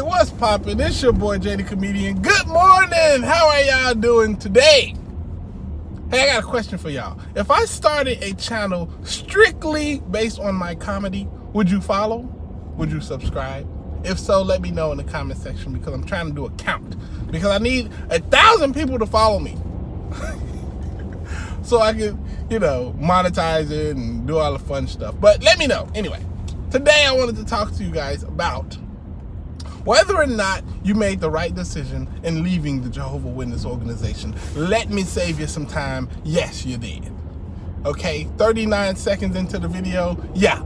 what's poppin'? It's your boy Jay the Comedian. Good morning! How are y'all doing today? Hey, I got a question for y'all. If I started a channel strictly based on my comedy, would you follow? Would you subscribe? If so, let me know in the comment section because I'm trying to do a count. Because I need 1,000 people to follow me. So I can, monetize it and do all the fun stuff. But let me know. Anyway, today I wanted to talk to you guys about whether or not you made the right decision in leaving the Jehovah Witness organization. Let me save you some time. Yes, you did. Okay, 39 seconds into the video. Yeah,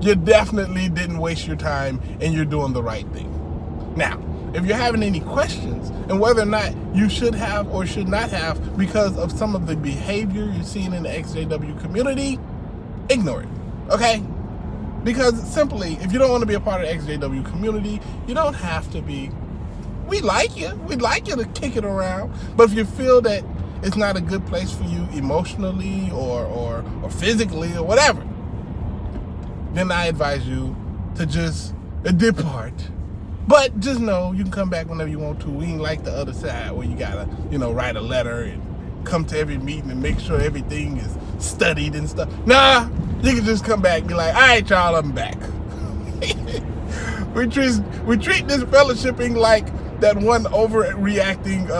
you definitely didn't waste your time and you're doing the right thing. Now, if you're having any questions and whether or not you should have or should not have because of some of the behavior you're seeing in the XJW community, ignore it, okay? Because simply, if you don't want to be a part of the XJW community, you don't have to be. We like you. We'd like you to kick it around. But if you feel that it's not a good place for you emotionally or physically or whatever, then I advise you to just depart. But just know you can come back whenever you want to. We ain't like the other side where you gotta, write a letter and come to every meeting and make sure everything is studied and stuff. Nah, you can just come back and be like, all right, y'all, I'm back. we treat this fellowshipping like that one overreacting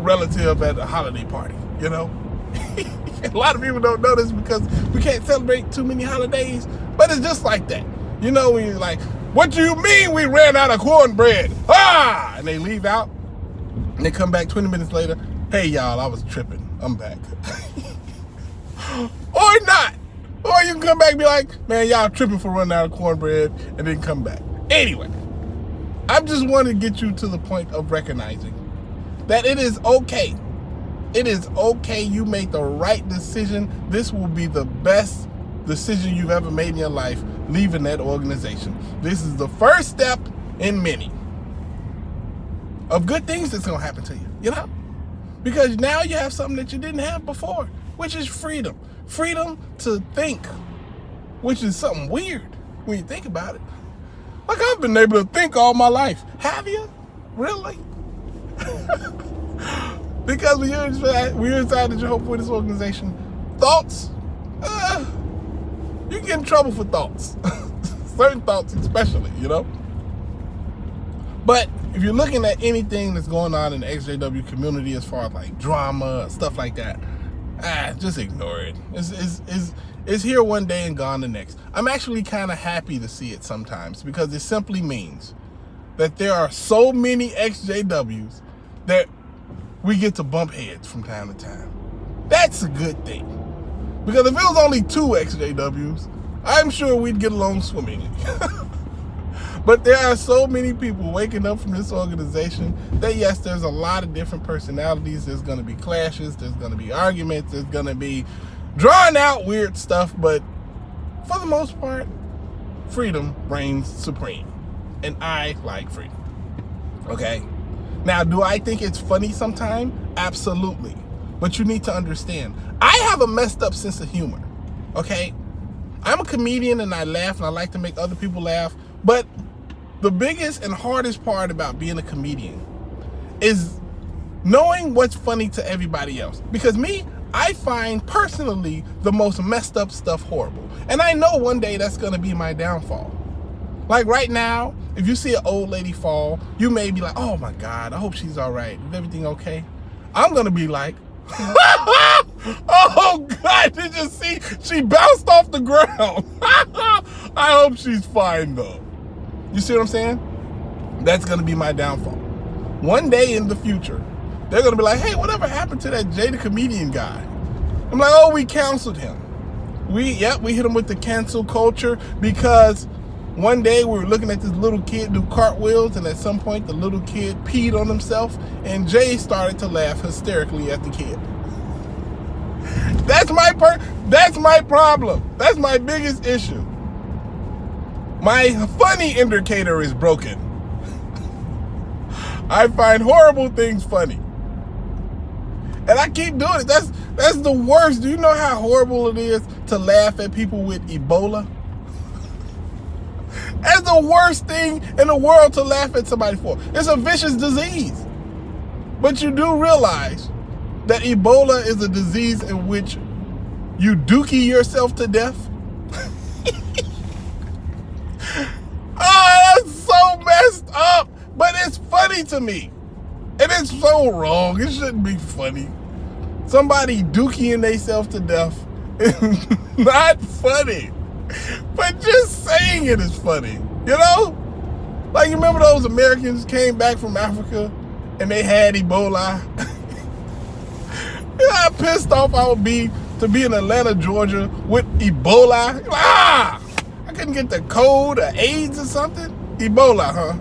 relative at a holiday party, A lot of people don't know this because we can't celebrate too many holidays, but it's just like that. When you're like, what do you mean we ran out of cornbread? Ah! And they leave out and they come back 20 minutes later. Hey, y'all, I was tripping. I'm back. Or not. Or you can come back and be like, man, y'all tripping for running out of cornbread, and then come back. Anyway, I just want to get you to the point of recognizing that it is okay. It is okay. You made the right decision. This will be the best decision you've ever made in your life, leaving that organization. This is the first step in many of good things that's going to happen to you, Because now you have something that you didn't have before, which is freedom. Freedom to think, which is something weird when you think about it. Like, I've been able to think all my life. Have you? Really? Because when you're inside the Jehovah Witness organization, thoughts, you get in trouble for thoughts. Certain thoughts especially, But if you're looking at anything that's going on in the XJW community as far as like drama, stuff like that, just ignore it. It's here one day and gone the next. I'm actually kind of happy to see it sometimes because it simply means that there are so many XJWs that we get to bump heads from time to time. That's a good thing. Because if it was only 2 XJWs, I'm sure we'd get along swimmingly. But there are so many people waking up from this organization that, yes, there's a lot of different personalities. There's going to be clashes. There's going to be arguments. There's going to be drawn out weird stuff. But for the most part, freedom reigns supreme. And I like freedom. Okay? Now, do I think it's funny sometimes? Absolutely. But you need to understand, I have a messed up sense of humor. Okay? I'm a comedian and I laugh and I like to make other people laugh. But the biggest and hardest part about being a comedian is knowing what's funny to everybody else. Because I find personally the most messed up stuff horrible. And I know one day that's going to be my downfall. Like right now, if you see an old lady fall, you may be like, oh my God, I hope she's all right. Is everything okay? I'm going to be like, oh God, did you see? She bounced off the ground. I hope she's fine though. You see what I'm saying? That's going to be my downfall. One day in the future, they're going to be like, hey, whatever happened to that Jay the Comedian guy? I'm like, oh, we canceled him. We hit him with the cancel culture because one day we were looking at this little kid do cartwheels, and at some point the little kid peed on himself, and Jay started to laugh hysterically at the kid. That's my problem. That's my biggest issue. My funny indicator is broken. I find horrible things funny. And I keep doing it. That's the worst. Do you know how horrible it is to laugh at people with Ebola? That's the worst thing in the world to laugh at somebody for. It's a vicious disease. But you do realize that Ebola is a disease in which you dookie yourself to death? Oh, that's so messed up. But it's funny to me. And it's so wrong. It shouldn't be funny. Somebody dookieing themselves to death is not funny. But just saying it is funny. You know? Like, you remember those Americans came back from Africa and they had Ebola? You know how pissed off I would be to be in Atlanta, Georgia with Ebola? I couldn't get the code or AIDS or something. Ebola, huh?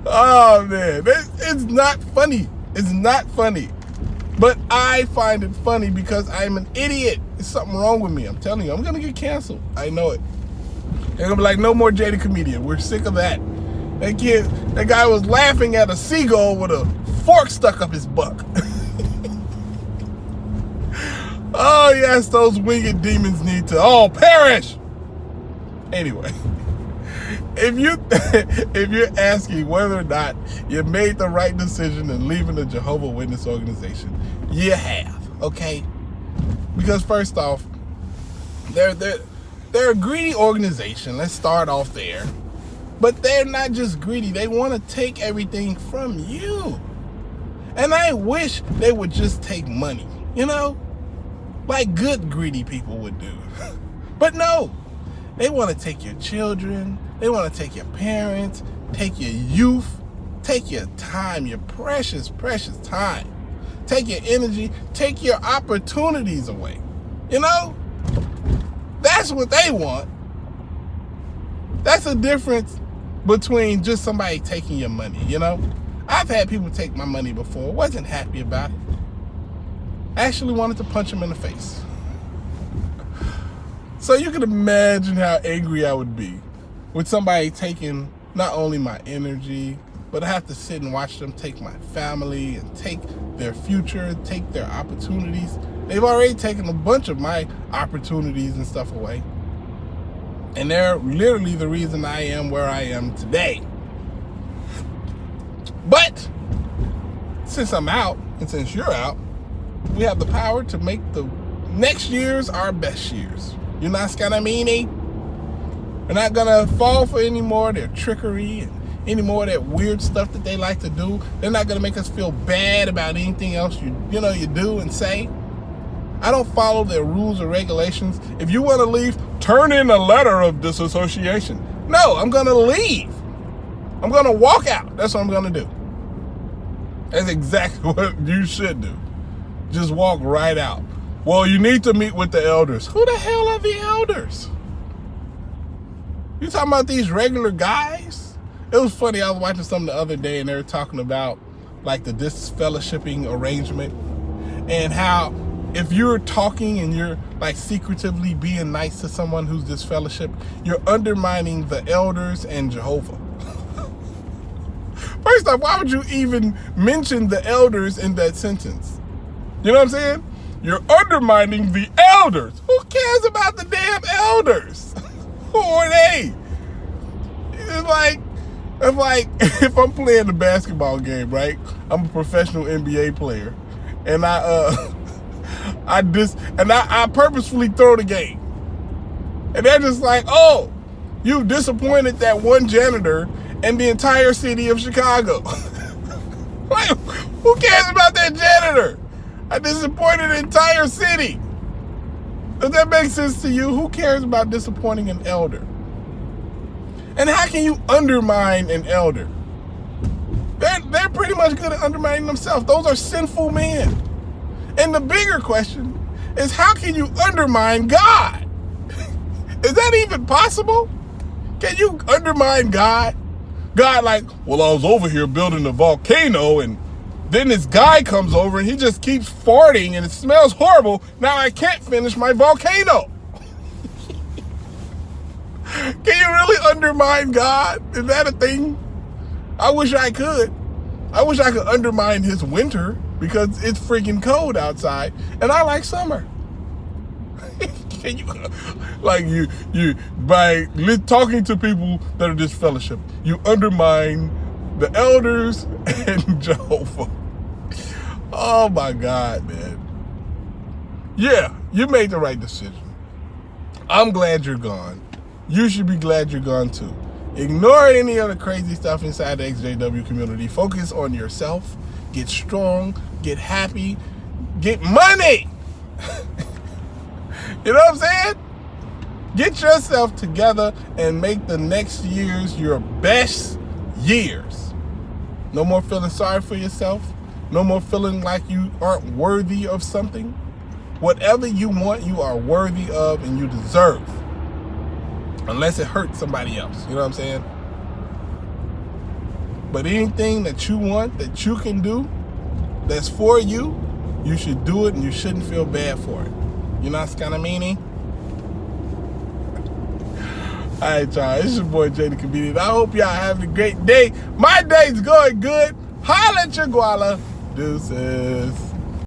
Oh, man. It's not funny. It's not funny. But I find it funny because I'm an idiot. There's something wrong with me. I'm telling you, I'm going to get canceled. I know it. They're going to be like, no more jaded comedian. We're sick of that. That guy was laughing at a seagull with a fork stuck up his butt. Oh, yes, those winged demons need to all perish. Anyway, if you're asking whether or not you made the right decision in leaving the Jehovah Witness organization, you have, okay? Because first off, they're a greedy organization. Let's start off there. But they're not just greedy. They want to take everything from you. And I wish they would just take money, you know? Like good greedy people would do. But no, they want to take your children. They want to take your parents, take your youth, take your time, your precious, precious time. Take your energy, take your opportunities away. You know? That's what they want. That's the difference between just somebody taking your money, you know? I've had people take my money before, wasn't happy about it. Actually wanted to punch them in the face. So you can imagine how angry I would be with somebody taking not only my energy, but I have to sit and watch them take my family and take their future, take their opportunities. They've already taken a bunch of my opportunities and stuff away. And they're literally the reason I am where I am today. But since I'm out, and since you're out, we have the power to make the next years our best years. You know what I mean? We're not gonna fall for any more of their trickery and any more of that weird stuff that they like to do. They're not gonna make us feel bad about anything else you do and say. I don't follow their rules or regulations. If you want to leave, turn in a letter of disassociation. No, I'm gonna leave. I'm gonna walk out. That's what I'm gonna do. That's exactly what you should do. Just walk right out. Well, you need to meet with the elders. Who the hell are the elders? You talking about these regular guys? It was funny. I was watching something the other day and they were talking about like the disfellowshipping arrangement and how if you're talking and you're like secretively being nice to someone who's disfellowshipped, you're undermining the elders and Jehovah. First off, why would you even mention the elders in that sentence? You know what I'm saying? You're undermining the elders. Who cares about the damn elders? Who are they? It's like if I'm playing a basketball game, right? I'm a professional NBA player, and I purposefully throw the game, and they're just like, oh, you disappointed that one janitor and the entire city of Chicago. Like, who cares about that janitor? I disappointed the entire city. Does that make sense to you? Who cares about disappointing an elder? And how can you undermine an elder? They're pretty much good at undermining themselves. Those are sinful men. And the bigger question is, how can you undermine God? Is that even possible? Can you undermine God? God like, well, I was over here building a volcano and then this guy comes over and he just keeps farting and it smells horrible. Now I can't finish my volcano. Can you really undermine God? Is that a thing? I wish I could. I wish I could undermine his winter because it's freaking cold outside and I like summer. Can you, like you by talking to people that are disfellowship, you undermine the elders and Jehovah. Oh my God, man. Yeah, you made the right decision. I'm glad you're gone. You should be glad you're gone too. Ignore any other crazy stuff inside the XJW community. Focus on yourself. Get strong. Get happy. Get money. You know what I'm saying? Get yourself together and make the next years your best years. No more feeling sorry for yourself. No more feeling like you aren't worthy of something. Whatever you want, you are worthy of and you deserve. Unless it hurts somebody else. You know what I'm saying? But anything that you want, that you can do, that's for you, you should do it and you shouldn't feel bad for it. You know, it's kind of meanie. All right, y'all. It's your boy, Jay the Comedian. I hope y'all having a great day. My day's going good. Holla at your guala. Deuces.